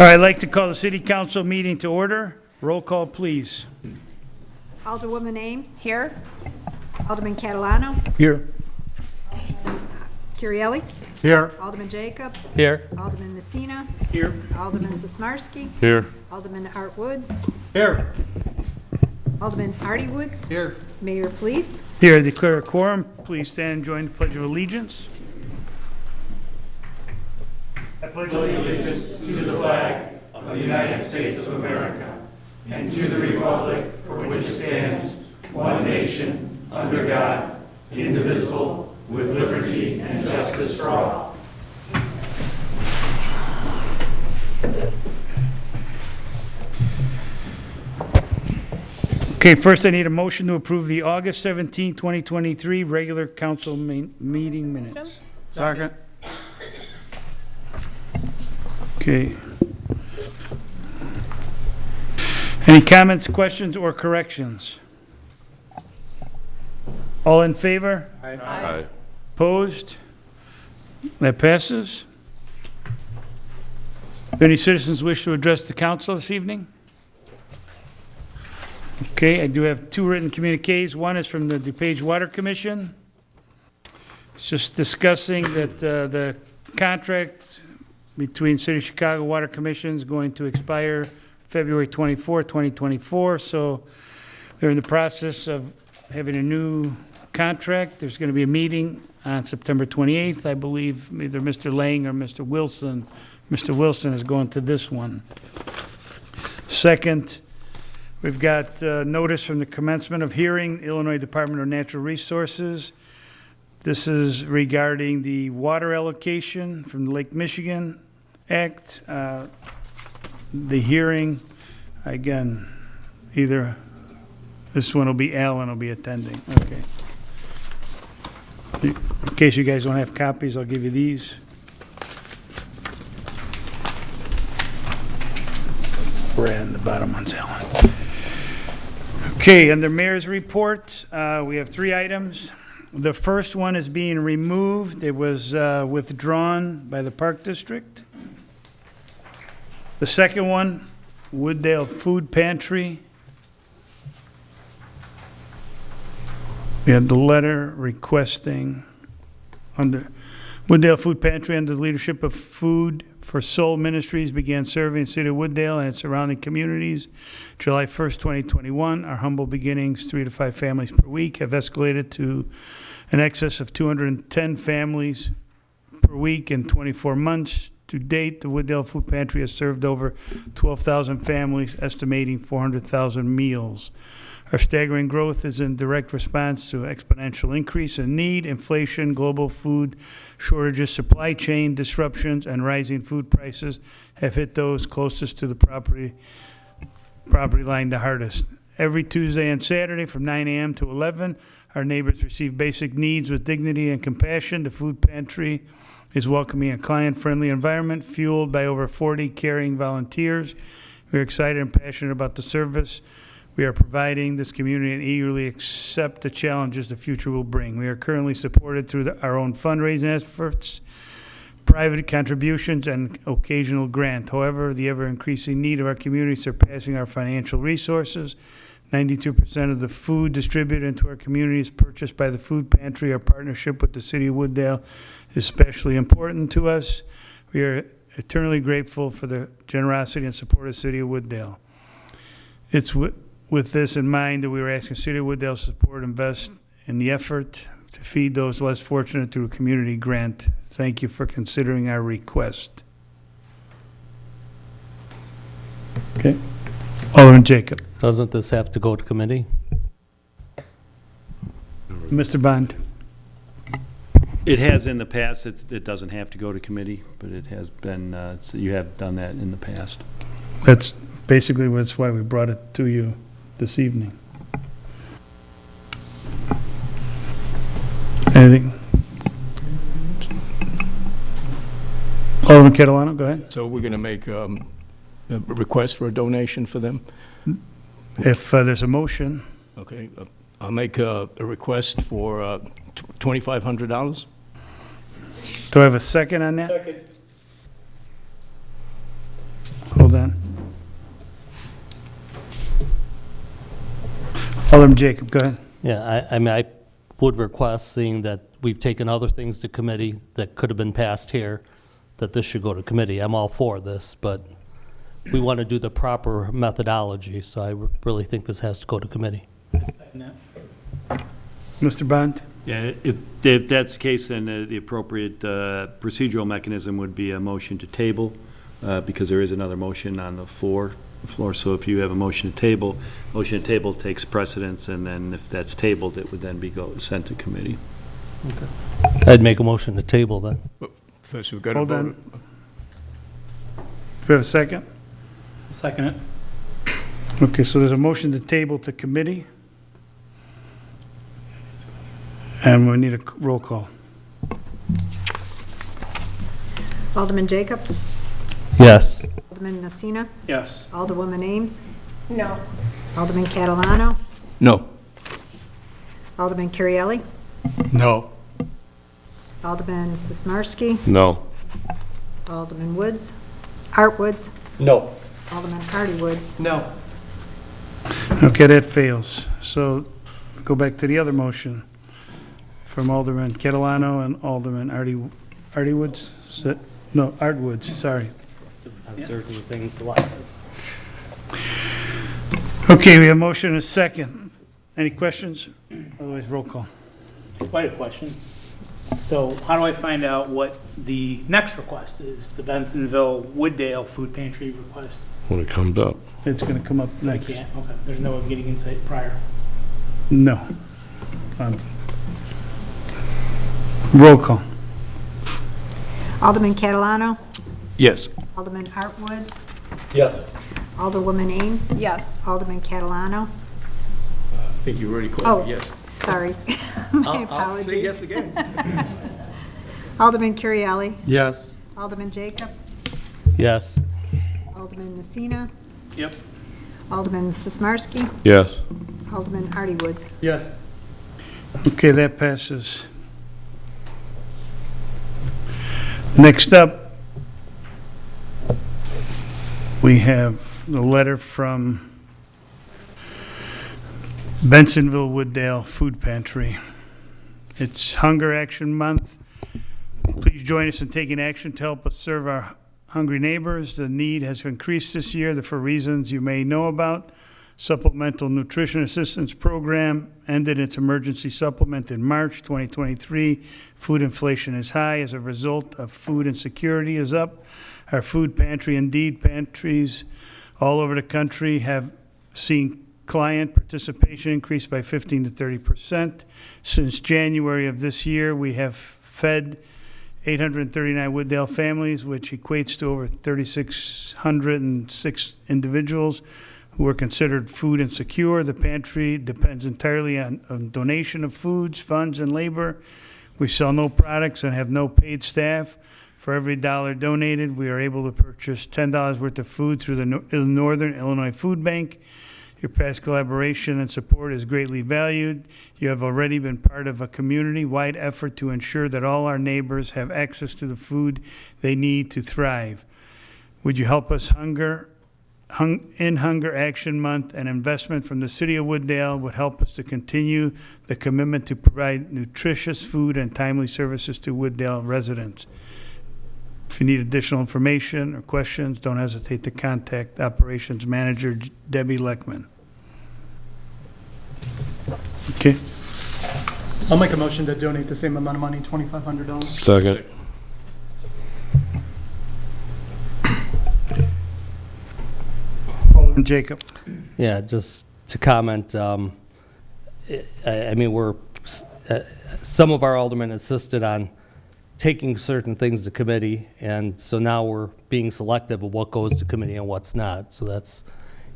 right, I'd like to call the city council meeting to order. Roll call, please. Alderwoman Ames. Here. Alderman Catalano. Here. Curielli. Here. Alderman Jacob. Here. Alderman Messina. Here. Alderman Sosmarski. Here. Alderman Art Woods. Here. Alderman Artie Woods. Here. Mayor Police. Here, I declare a quorum. Please stand and join the Pledge of Allegiance. I pledge allegiance to the flag of the United States of America and to the republic for which it stands, one nation, under God, indivisible, with liberty and justice for all. Okay, first I need a motion to approve the August 17, 2023 regular council meeting minutes. Second. Okay. Any comments, questions, or corrections? All in favor? Aye. Opposed? That passes. Do any citizens wish to address the council this evening? Okay, I do have two written communiques. One is from the DuPage Water Commission. It's just discussing that the contract between City of Chicago Water Commission is going to expire February 24, 2024. So they're in the process of having a new contract. There's going to be a meeting on September 28th, I believe, either Mr. Lang or Mr. Wilson. Mr. Wilson is going to this one. Second, we've got notice from the commencement of hearing, Illinois Department of Natural Resources. This is regarding the water allocation from the Lake Michigan Act. The hearing, again, either, this one will be Alan will be attending. Okay. In case you guys don't have copies, I'll give you these. Brand, the bottom one's Alan. Okay, under mayor's report, we have three items. The first one is being removed. It was withdrawn by the Park District. The second one, Wooddale Food Pantry. We had the letter requesting under Wooddale Food Pantry under the leadership of Food for Soul Ministries began serving the city of Wooddale and its surrounding communities July 1st, 2021. Our humble beginnings, 3 to 5 families per week, have escalated to an excess of 210 families per week in 24 months. To date, the Wooddale Food Pantry has served over 12,000 families, estimating 400,000 meals. Our staggering growth is in direct response to exponential increase in need, inflation, global food shortages, supply chain disruptions, and rising food prices have hit those closest to the property line the hardest. Every Tuesday and Saturday from 9 a.m. to 11, our neighbors receive basic needs with dignity and compassion. The food pantry is welcoming a client-friendly environment fueled by over 40 caring volunteers. We're excited and passionate about the service we are providing this community and eagerly accept the challenges the future will bring. We are currently supported through our own fundraising efforts, private contributions, and occasional grant. However, the ever-increasing need of our community is surpassing our financial resources. 92% of the food distributed into our community is purchased by the food pantry. Our partnership with the city of Wooddale is especially important to us. We are eternally grateful for the generosity and support of the city of Wooddale. It's with this in mind that we were asking City of Wooddale support, invest in the effort to feed those less fortunate through a community grant. Thank you for considering our request. Okay. Alderman Jacob. Doesn't this have to go to committee? Mr. Bond. It has in the past. It doesn't have to go to committee, but it has been, so you have done that in the past. That's basically what's why we brought it to you this evening. Anything? Alderman Catalano, go ahead. So we're going to make a request for a donation for them? If there's a motion. Okay, I'll make a request for $2,500. Do I have a second on that? Second. Alderman Jacob, go ahead. Yeah, I mean, I would request, seeing that we've taken other things to committee that could have been passed here, that this should go to committee. I'm all for this, but we want to do the proper methodology, so I really think this has to go to committee. Mr. Bond? Yeah, if that's the case, then the appropriate procedural mechanism would be a motion to table, because there is another motion on the floor. So if you have a motion to table takes precedence, and then if that's tabled, it would then be sent to committee. I'd make a motion to table then. First, we've got to Hold vote. on. Do we have a second? Second it. Okay, so there's a motion to table to committee. And we need a roll call. Alderman Jacob, Yes. Alderman Messina, Yes. Alderwoman Ames, No. Alderman Catalano, No. Alderman Currielli, No. Alderman Sismarski, No. Alderman Woods, Art Woods, No. Alderman Hardy Woods. No. Okay, that fails. So go back to the other motion from Alderman Catalano and Alderman Artie Woods. No, Art Woods, sorry. Certain things left. Okay, we have a motion and a second. Any questions? Otherwise, roll call. Quite a question. So how do I find out what the next request is? The Bensonville Wooddale Food Pantry request? When it comes up. It's going to come up I next. can't, okay. There's no way of getting insight prior. No. Roll call. Alderman Catalano, Yes. Alderman Art Woods, Yes. Alderwoman Ames, Yes. Alderman Catalano. I think you already Oh, called it yes. sorry. My apologies. again. Alderman Currielli, Yes. Alderman Jacob, Yes. Alderman Messina, Yep. Alderman Sismarski, Yes. Alderman Hardy Woods. Yes. Okay, that passes. Next up, we have the letter from Bensonville Wooddale Food Pantry. It's Hunger Action Month. Please join us in taking action to help us serve our hungry neighbors. The need has increased this year for reasons you may know about. Supplemental Nutrition Assistance Program ended its emergency supplement in March 2023. Food inflation is high as a result of food insecurity is up. Our food pantry, indeed, pantries all over the country have seen client participation increase by 15 to 30%. Since January of this year, we have fed 839 Wooddale families, which equates to over 3,606 individuals who are considered food insecure. The pantry depends entirely on donation of foods, funds, and labor. We sell no products and have no paid staff. For every dollar donated, we are able to purchase $10 worth of food through the Northern Illinois Food Bank. Your past collaboration and support is greatly valued. You have already been part of a community-wide effort to ensure that all our neighbors have access to the food they need to thrive. Would you help us in Hunger Action Month? An investment from the City of Wooddale would help us to continue the commitment to provide nutritious food and timely services to Wooddale residents. If you need additional information or questions, don't hesitate to contact Operations Manager Debbie Leckman. Okay, I'll make a motion to donate the same amount of money, $2,500. Second. Alderman Jacob. Yeah, just to comment, I mean, some of our aldermen insisted on taking certain things to committee, and so now we're being selective of what goes to committee and what's not. So that's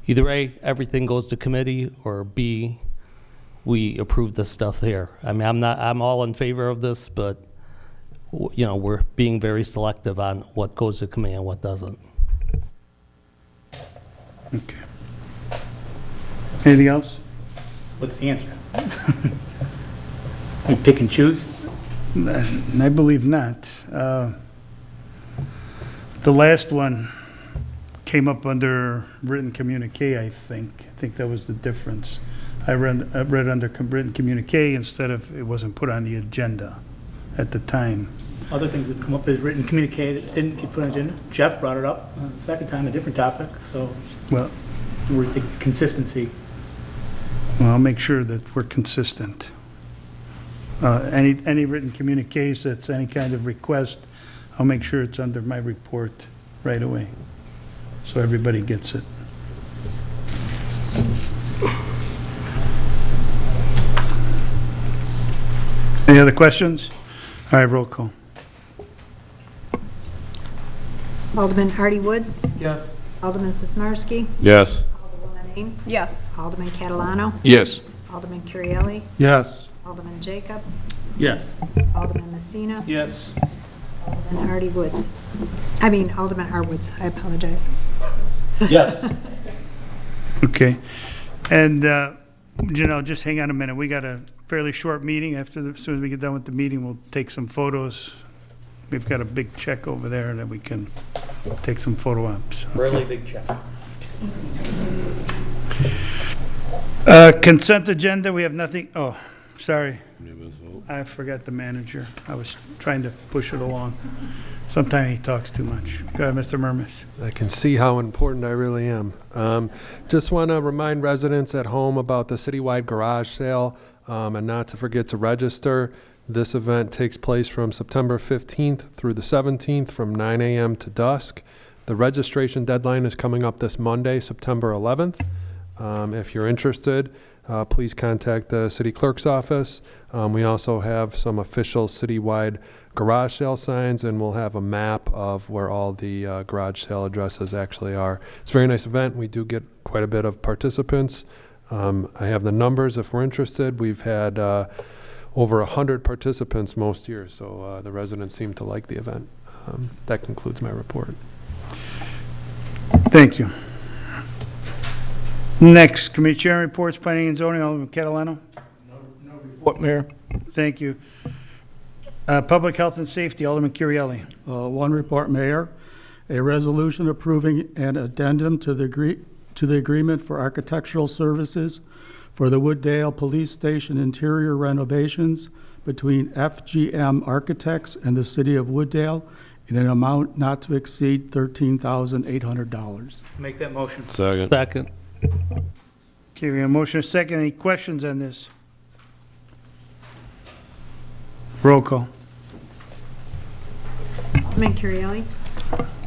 either A, everything goes to committee, or B, we approve this stuff here. I mean, I'm all in favor of this, but, you know, we're being very selective on what goes to committee and what doesn't. Okay. Anything else? What's the answer? We pick and choose? I believe not. The last one came up under written communique, I think. I think that was the difference. I read under written communique instead of, it wasn't put on the agenda at the time. Other things that come up as written communique that didn't get put on the agenda. Jeff brought it up the second time, a different topic, so Well, we're the consistency. I'll make sure that we're consistent. Any written communiques that's any kind of request, I'll make sure it's under my report right away, so everybody gets it. Any other questions? All right, roll call. Alderman Artie Woods. Yes. Alderman Sismarski. Yes. Alderwoman Ames. Yes. Alderman Catalano. Yes. Alderman Currielli. Yes. Alderman Jacob. Yes. Alderman Messina. Yes. Alderman Artie Woods. Alderman Arwoods, I apologize. Yes. Okay. And, Janelle, just hang on a minute. We got a fairly short meeting. As soon as we get done with the meeting, we'll take some photos. We've got a big check over there that we can take some photo ops. Really big check. Consent agenda, we have nothing. Oh, sorry. I forgot the manager. I was trying to push it along. Sometimes he talks too much. Go ahead, Mr. Murmas. I can see how important I really am. Just want to remind residents at home about the citywide garage sale and not to forget to register. This event takes place from September 15th through the 17th from 9 a.m. to dusk. The registration deadline is coming up this Monday, September 11th. If you're interested, please contact the city clerk's office. We also have some official citywide garage sale signs, and we'll have a map of where all the garage sale addresses actually are. It's a very nice event. We do get quite a bit of participants. I have the numbers if we're interested. We've had over 100 participants most years, so the residents seem to like the event. That concludes my report. Thank you. Next, committee chair reports, planning and zoning, Alderman Catalano. What, Mayor? Thank you. Public health and safety, Alderman Currielli. One report, Mayor. A resolution approving an addendum to the agreement for architectural services for the Wooddale Police Station interior renovations between FGM Architects and the City of Wooddale in an amount not to exceed $13,800. Make that motion. Second. Second. Okay, we have a motion, a second. Any questions on this? Roll call. Alderman Currielli.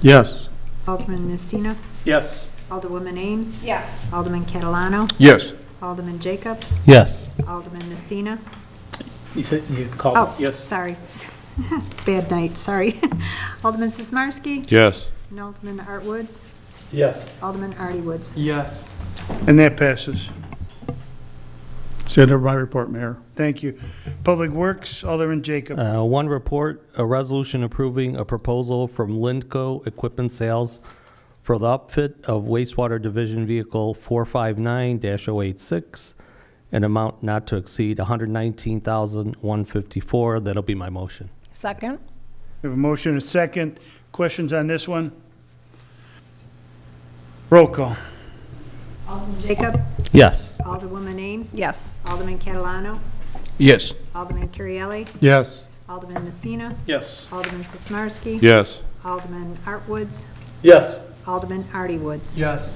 Yes. Alderman Messina. Yes. Alderwoman Ames. Yes. Alderman Catalano. Yes. Alderman Jacob. Yes. Alderman Messina. You said you called Oh, it, yes. sorry. It's a bad night, sorry. Alderman Sismarski. Yes. And Alderman Art Woods. Yes. Alderman Artie Woods. Yes. And that passes. That's the end of my report, Mayor. Thank you. Public Works, Alderman Jacob. One report, a resolution approving a proposal from Lindco Equipment Sales for the upfit of wastewater division vehicle 459-086, an amount not to exceed $119,154. That'll be my motion. Second. We have a motion, a second. Questions on this one? Roll call. Alderman Jacob. Yes. Alderwoman Ames. Yes. Alderman Catalano. Yes. Alderman Currielli. Yes. Alderman Messina. Yes. Alderman Sismarski. Yes. Alderman Art Woods. Yes. Alderman Artie Woods. Yes.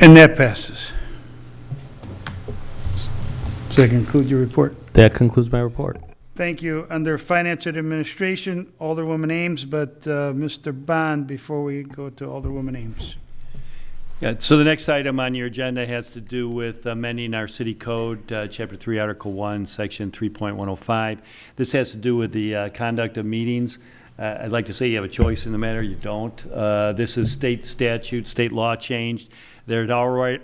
And that passes. Does that conclude your report? That concludes my report. Thank you. Under Finance and Administration, Alderwoman Ames, but Mr. Bond, before we go to Alderwoman Ames. Yeah, so the next item on your agenda has to do with amending our city code, Chapter 3, Article 1, Section 3.105. This has to do with the conduct of meetings. I'd like to say you have a choice in the matter. You don't. This is state statute, state law changed. There had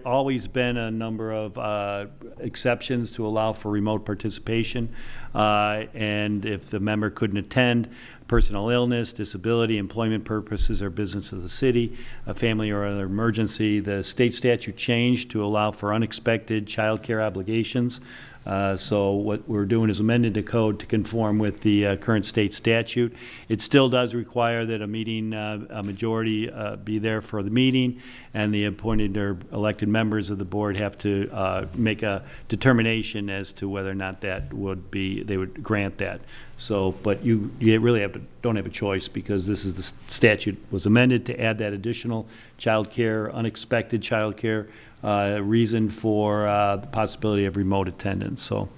always been a number of exceptions to allow for remote participation. And if the member couldn't attend, personal illness, disability, employment purposes, or business of the city, a family or other emergency, the state statute changed to allow for unexpected child care obligations. So what we're doing is amending the code to conform with the current state statute. It still does require that a meeting, a majority be there for the meeting, and the appointed appointed or elected members of the board have to make a determination as to whether or not that would be, they would grant that. So, but you really don't have a choice, because this is the statute was amended to add that additional childcare, unexpected childcare reason for the possibility of remote attendance. So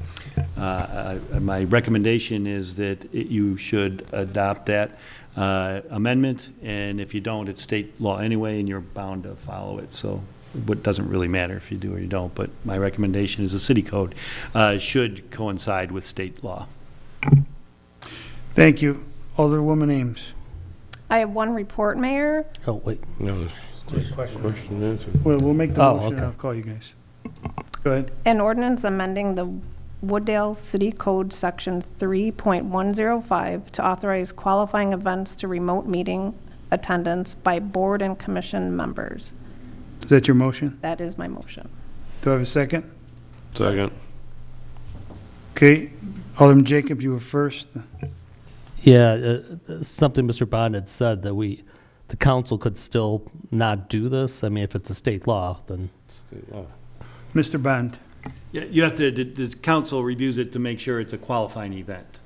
my recommendation is that you should adopt that amendment, and if you don't, it's state law anyway, and you're bound to follow it. So it doesn't really matter if you do or you don't, but my recommendation is the city code should coincide with state law. Thank you. Alderwoman Ames. I have one report, Mayor. Oh, wait. No, there's question and answer. Well, we'll make the Oh, motion, and okay. I'll call you guys. Go ahead. An ordinance amending the Wooddale City Code Section 3.105 to authorize qualifying events to remote meeting attendance by board and commission members. Is that your motion? That is my motion. Do I have a second? Second. Okay. Alderman Jacob, you were first. Yeah, something Mr. Bond had said, that the council could still not do this. I mean, if it's a state law, then. State law. Mr. Bond. Yeah, you have to, the council reviews it to make sure it's a qualifying event.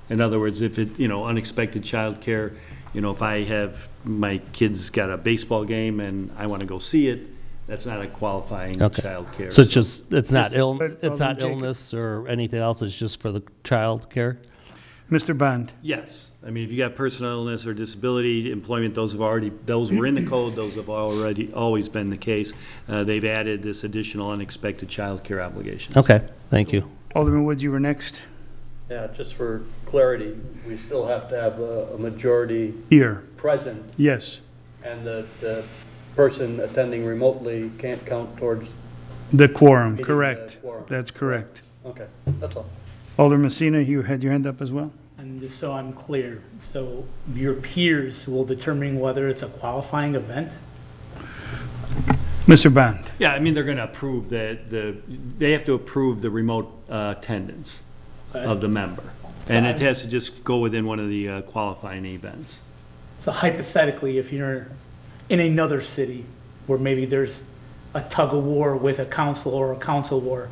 In other words, if it, unexpected childcare, if I have, my kid's got a baseball game and I want to go see it, that's not a qualifying Okay. childcare. So it's not But it's not Alderman Jacob. illness or anything else, it's just for the child care? Mr. Bond. Yes. I mean, if you got personal illness or disability, employment, those were in the code, those have always been the case. They've added this additional unexpected childcare obligation. Okay, thank you. Alderman Woods, you were next. Yeah, just for clarity, we still have to have a majority Here. present, Yes. and the person attending remotely can't count towards, The quorum, Meeting the correct. quorum. That's correct. okay, that's all. Alderman Messina, you had your hand up as well? And just so I'm clear, so your peers will determine whether it's a qualifying event? Mr. Bond. Yeah, I mean, they're going to approve they have to approve the remote attendance of the member. And it has to just go within one of the qualifying events. So hypothetically, if you're in another city where maybe there's a tug of war with a council or a council war,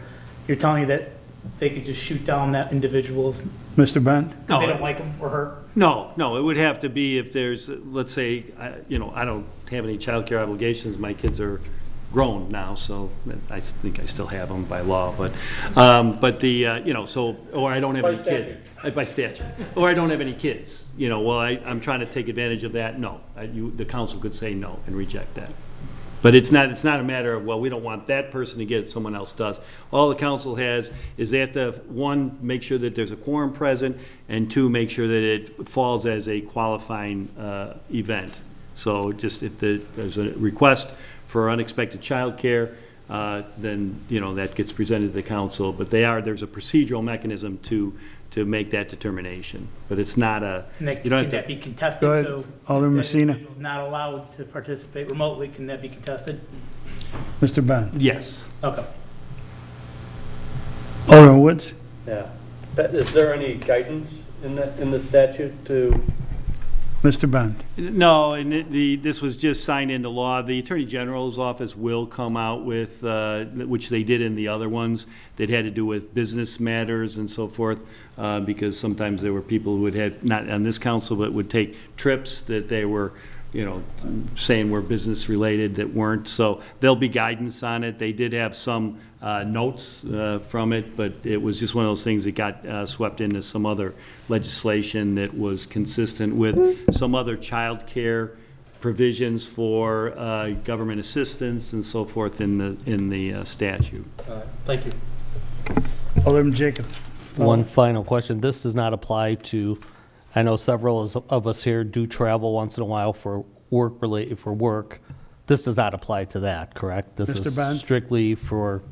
you're telling me that they could just shoot down that individual's, Mr. Bond? because they don't like him or her? No, it would have to be if there's, let's say, I don't have any childcare obligations, my kids are grown now, so I think I still have them by law, but so, or I don't have any kids. By statute. Or I don't have any kids, well, I'm trying to take advantage of that, no. The council could say no and reject that. But it's not a matter of, well, we don't want that person to get it, someone else does. All the council has is they have to, one, make sure that there's a quorum present, and two, make sure that it falls as a qualifying event. So just if there's a request for unexpected childcare, then, that gets presented to the council. But there's a procedural mechanism to make that determination. But it's not a, And that, you don't can have that to. be contested? Go ahead, So Alderman that Messina. individual's not allowed to participate remotely, can that be contested? Mr. Bond. Yes. Okay. Alderman Woods? Yeah. Is there any guidance in the statute to, Mr. Bond. No, and this was just signed into law. The Attorney General's office will come out with, which they did in the other ones, that had to do with business matters and so forth, because sometimes there were people who had, not on this council, but would take trips that they were, saying were business related that weren't. So there'll be guidance on it. They did have some notes from it, but it was just one of those things that got swept into some other legislation that was consistent with some other child care provisions for government assistance and so forth in the statute. thank you. Alderman Jacob. One final question. This does not apply to, I know several of us here do travel once in a while for work. This does not apply to that, correct? This Mr. is Bond? strictly for,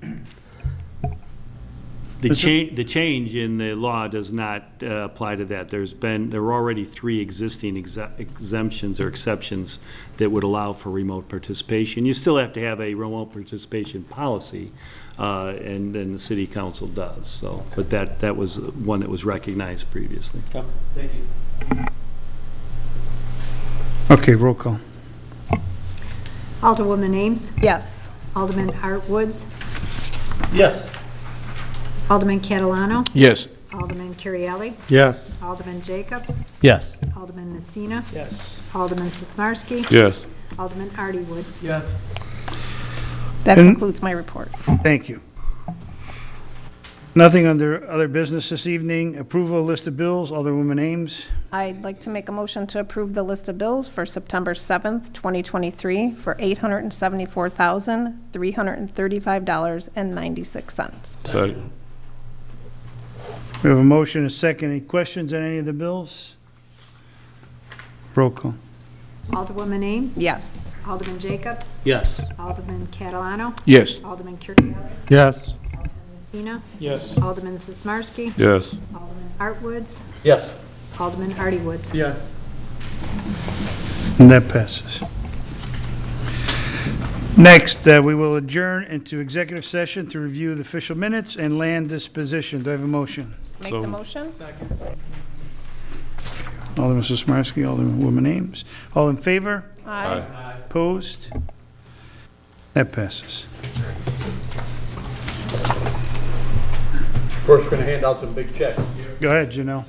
The change in the law does not apply to that. There were already 3 existing exemptions or exceptions that would allow for remote participation. You still have to have a remote participation policy, and the city council does. So, but that was one that was recognized previously. Thank you. Okay, roll call. Alderwoman Ames. Yes. Alderman Art Woods, Yes. Alderman Catalano, Yes. Alderman Currielli, Yes. Alderman Jacob, Yes. Alderman Messina, Yes. Alderman Sismarski, Yes. Alderman Artie Woods. Yes. That And- concludes my report. Thank you. Nothing under other business this evening. Approval of list of bills, Alderwoman Ames. I'd like to make a motion to approve the list of bills for September 7th, 2023 for $874,335.96. Second. We have a motion, and a second. Any questions on any of the bills? Roll call. Alderwoman Ames. Yes. Alderman Jacob, Yes. Alderman Catalano, Yes. Alderman Currielli, Yes. Messina, Yes. Alderman Sismarski, Yes. Alderman Art Woods, Yes. Alderman Artie Woods. Yes. And that passes. Next, we will adjourn into executive session to review the official minutes and land disposition. Do I have a motion? Make So- the motion? Alderman Sismarski, Alderwoman Ames. All in favor? Aye. Opposed? That passes. First, going to hand out some big checks. Go ahead, Janelle.